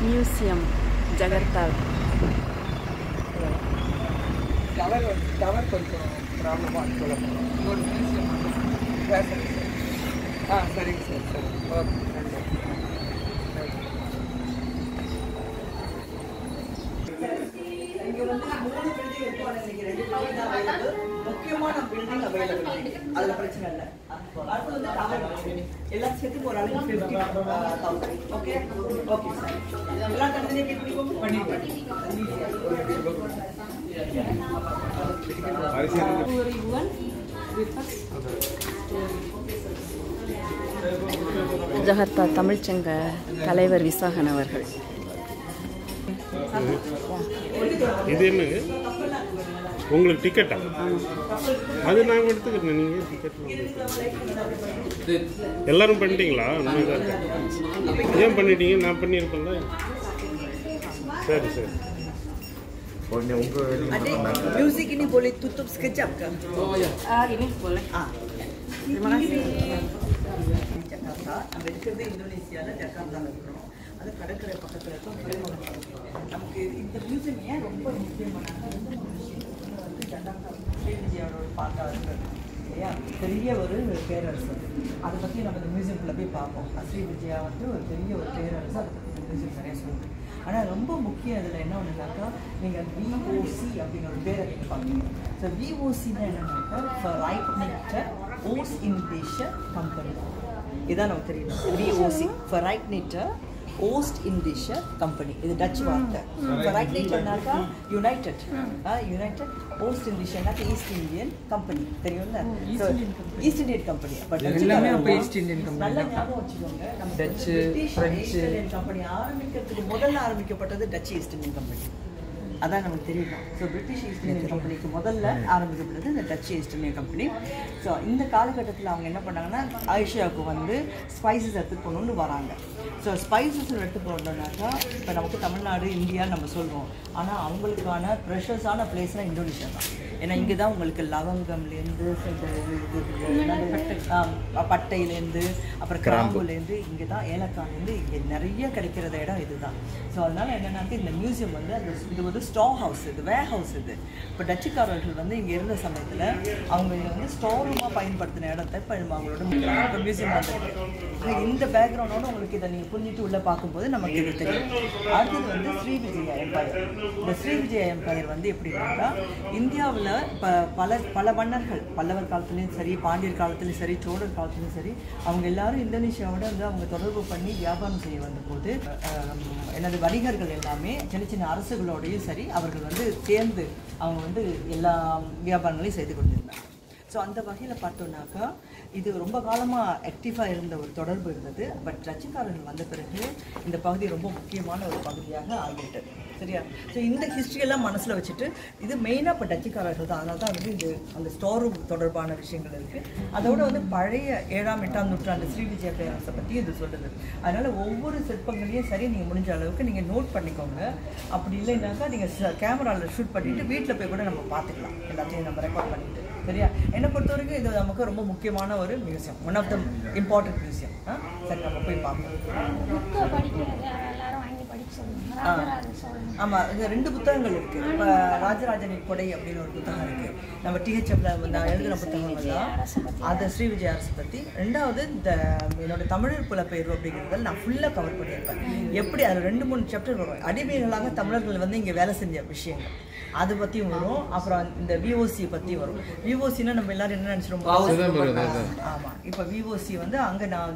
Museum ஜகர்த்தா. Tower கொஞ்சம் ப்ராப்ளமாக சொல்லணும். ஒரு மியூசியம் பேசுகிறேன் சார். சரிங்க சார். சரி, ஓகே. இங்கே வந்து 3 பில்டிங் இருக்கும். ஆனால் இன்றைக்கி 2 பில்டிங் தான் அவைலபிள். முக்கியமான பில்டிங் அவைலபிள், அதில் பிரச்சனை இல்லை. அடுத்து வந்து டவர் எல்லாம் சேர்த்து ஒரு அளவுக்கு 50,000. Okay okay sir. எல்லாம் தனித்தனியாக பிடிக்கும் பண்ணிடுவேன். ஜகர்த்தா தமிழ்ச்சங்க தலைவர் விசாகன் அவர்கள். இது என்னங்க உங்களுக்கு டிக்கெட்டா? அது நான் எடுத்துக்கிறேன். நீங்கள் டிக்கெட் எல்லாரும் பண்ணிட்டீங்களா? ஏன் பண்ணிட்டீங்க? நான் பண்ணியிருப்பேன்ல. சரி சரி. Music ini boleh tutup sekejap ke? Ini boleh. Terima kasih. Jakarta, நம்ம இருக்கிறது இந்தோனேசியாவில் ஜகார்த்தாவில் இருக்கிறோம். அது கடற்கரை பக்கத்தில் இருக்கும். நமக்கு இந்த மியூசியம் ஏன் ரொம்ப முக்கியமானாங்க? வந்து ஜகார்த்தா ஸ்ரீவிஜயாவோட பாட்டாக இருக்கிறது இல்லையா? பெரிய ஒரு பேரரசு. அதை பற்றி நம்ம இந்த மியூசியம்குள்ளே போய் பார்ப்போம். ஸ்ரீவிஜயா வந்து ஒரு பெரிய ஒரு பேரரசு. அதை பற்றி இந்த மியூசியம் நிறைய சொல்லுது. ஆனால் ரொம்ப முக்கியம் இதில் என்ன ஒன்றுனாக்கா, நீங்கள் விஓசி அப்படின்னு ஒரு பேரை நீங்கள் பார்ப்பீங்க. ஸோ விஓசின்னா என்னன்னாக்கா ஃபார் ரைட்னேட்டர் ஓஸ் இன்டேஷன் கம்பெனி. இதான் நமக்கு தெரியும். விஓசி ஃபார் ரைட்னேட்டர் ஓஸ்ட் இன்டேஷன் கம்பெனி. இது டச் வார்த்தை. ஃபார் ரைட்னேட்டர்னாக்கா யுனைடெட் ஓஸ்ட் இன்டேஷன்னாக்கா ஈஸ்ட் இந்தியன் கம்பெனி தெரியும்ல. East Indian company. பட் எல்லாமே அப்போ ஈஸ்ட் இந்தியன் கம்பெனி. நல்லா ஞாபகம் வச்சுக்கோங்க. நம்ம டச்சு ஃப்ரெஞ்சு இந்தியன் கம்பெனி ஆரம்பிக்கிறதுக்கு முதல்ல ஆரம்பிக்கப்பட்டது டச் ஈஸ்ட் இந்தியன் கம்பெனி. அதான் நமக்கு தெரியும். ஸோ பிரிட்டிஷ் ஈஸ்ட் இந்தியன் கம்பெனிக்கு முதல்ல ஆரம்பிக்கப்பட்டது இந்த Dutch East Indian company. So இந்த காலகட்டத்தில் அவங்க என்ன பண்ணாங்கன்னா, ஆசியாவுக்கு வந்து ஸ்பைசஸ் எடுத்துகிட்டு போகணுன்னு வராங்க. ஸோ ஸ்பைசஸ் எடுத்து போனோம்னாக்கா இப்போ நமக்கு தமிழ்நாடு இந்தியா நம்ம சொல்கிறோம். ஆனால் அவங்களுக்கான ப்ரெஷர்ஸான பிளேஸ்னால் இந்தோனேஷியா தான். ஏன்னா இங்கே தான் உங்களுக்கு லவங்கம்லேருந்து பட்டையிலேருந்து அப்புறம் கிராம்புலேருந்து இங்கே தான் ஏலக்காய்லேருந்து இங்கே நிறைய கிடைக்கிறத இடம் இது தான். ஸோ அதனால் என்னென்னாக்கா இந்த மியூசியம் வந்து அந்த இது வந்து ஸ்டோர் ஹவுஸ், இது வேர் ஹவுஸ். இது இப்போ டச்சுக்காரர்கள் வந்து இங்கே இருந்த சமயத்தில் அவங்க வந்து ஸ்டோர் ரூமாக பயன்படுத்தின இடத்த இப்போ அவங்களோட இப்போ மியூசியம் வந்துருக்கு. இந்த பேக்ரவுண்டோட உங்களுக்கு இதை நீங்கள் புரிஞ்சுட்டு உள்ளே பார்க்கும்போது நமக்கு இது தெரியும். அடுத்தது வந்து ஸ்ரீவிஜயா எம்பையர். இந்த ஸ்ரீவிஜயா எம்பையர் வந்து எப்படின்னாக்கா இந்தியாவில் இப்போ பல மன்னர்கள் பல்லவர் காலத்துலேயும் சரி, பாண்டியர் காலத்துலேயும் சரி, சோழர் காலத்துலேயும் சரி, அவங்க எல்லாரும் இந்தோனேஷியாவோட வந்து அவங்க தொடர்பு பண்ணி வியாபாரம் செய்ய வந்தபோது எனது வணிகர்கள் எல்லாமே சின்ன சின்ன அரசுகளோடையும் சரி அவர்கள் வந்து சேர்ந்து அவங்க வந்து எல்லா வியாபாரங்களையும் செய்து கொண்டிருந்தாங்க. ஸோ அந்த வகையில் பார்த்தோன்னாக்கா இது ரொம்ப காலமாக ஆக்டிவாக இருந்த ஒரு தொடர்பு இருந்தது. பட் டச்சுக்காரர்கள் வந்த பிறகு இந்த பகுதி ரொம்ப முக்கியமான ஒரு பகுதியாக ஆகிவிட்டது. சரியா? ஸோ இந்த ஹிஸ்ட்ரியெல்லாம் மனசில் வச்சுட்டு இது மெயினாக இப்போ டச்சுக்காரர்கள் தான். அதனால தான் வந்து இது அந்த ஸ்டோர் ரூம் தொடர்பான விஷயங்கள் இருக்குது. அதோட வந்து பழைய 7ஆம் 8ஆம் நூற்றாண்டு ஸ்ரீவிஜயா பேரரசை பற்றி இது சொல்லுது. அதனால் ஒவ்வொரு சிற்பங்களையும் சரி நீங்கள் முடிஞ்ச அளவுக்கு நீங்கள் நோட் பண்ணிக்கோங்க. அப்படி இல்லைன்னாக்கா நீங்கள் கேமராவில் ஷூட் பண்ணிவிட்டு வீட்டில் போய் கூட நம்ம பார்த்துக்கலாம். எல்லாத்தையும் நம்ம ரெக்கார்ட் பண்ணிவிட்டு. சரியா? என்னை பொறுத்த வரைக்கும் இது நமக்கு ரொம்ப முக்கியமான ஒரு museum, one of the important museum. சரி, நம்ம போய் பார்ப்போம். ஆமாம், இது 2 புத்தகங்கள் இருக்குது. இப்போ ராஜராஜனின் கொடை அப்படின்னு ஒரு புத்தகம் இருக்குது. நம்ம டிஹெச்எஃப்ல நான் எழுதுகிற புத்தகங்கள் தான். அது ஸ்ரீவிஜயா அரசு பற்றி. 2வது இந்த என்னோட தமிழர் புலப்பெயர்வு அப்படிங்கிறத நான் ஃபுல்லாக கவர் பண்ணியிருப்பேன். எப்படி அது 2-3 சாப்டர் வரும். அடிமைகளாக தமிழர்கள் வந்து இங்கே வேலை செஞ்ச விஷயங்கள் அதை பற்றியும் வரும். அப்புறம் இந்த விஓசி பற்றி வரும். விஓசின்னா நம்ம எல்லாரும் என்ன நினச்சிருவோம்? ஆமாம், இப்போ விஓசி வந்து அங்கே நான்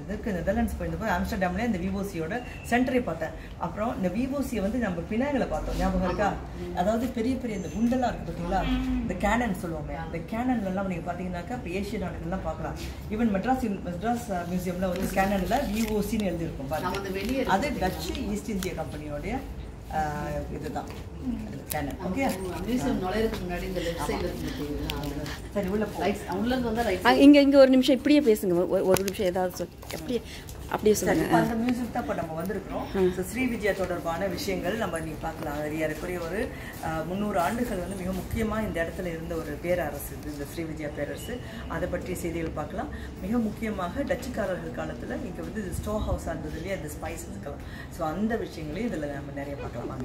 இதுக்கு நெதர்லாண்ட்ஸ் போயிருந்தப்போ ஆம்ஸ்டர்டாம்லேயே இந்த விஓசியோட சென்டரை பார்த்தேன். அப்புறம் இந்த விஓசியை வந்து நம்ம பினாங்களை பார்த்தோம், ஞாபகம் இருக்கா? அதாவது பெரிய பெரிய இந்த குண்டெல்லாம் இருக்குது பார்த்தீங்களா, இந்த கேனன் சொல்லுவோமே, இந்த கேனன்லாம் நீங்கள் பார்த்தீங்கன்னாக்கா இப்போ ஏஷியன் நாடுகள்லாம் பார்க்கலாம். ஈவன் மெட்ராஸ் மியூசியமில் வந்து கேனனில் விஓசின்னு எழுதியிருக்கும் பாருங்க. அது டச்சு ஈஸ்ட் இந்தியா கம்பெனியோடைய இதுதான் கேனன். ஓகே, சரி உள்ள இங்கே ஒரு நிமிஷம் இப்படியே பேசுங்க. ஒரு நிமிஷம் ஏதாவது அப்படியே அப்படியே சரி, சொல்லுங்க. அந்த மியூசியம் தான் இப்போ நம்ம வந்திருக்கிறோம். ஸோ ஸ்ரீவிஜயா தொடர்பான விஷயங்கள் நம்ம நீ பார்க்கலாம். ஏறக்குறைய ஒரு 300 ஆண்டுகள் வந்து மிக முக்கியமாக இந்த இடத்துல இருந்த ஒரு பேரரசு இது, இந்த ஸ்ரீவிஜயா பேரரசு. அதை பற்றிய செய்திகள் பார்க்கலாம். மிக முக்கியமாக டச்சுக்காரர்கள் காலத்தில் இங்கே வந்து இது ஸ்டோர் ஹவுஸாக இருந்தது இல்லையா, இந்த ஸ்பைசஸ்க்கெல்லாம். ஸோ அந்த விஷயங்களையும் இதில் நம்ம நிறைய பார்க்கலாம்.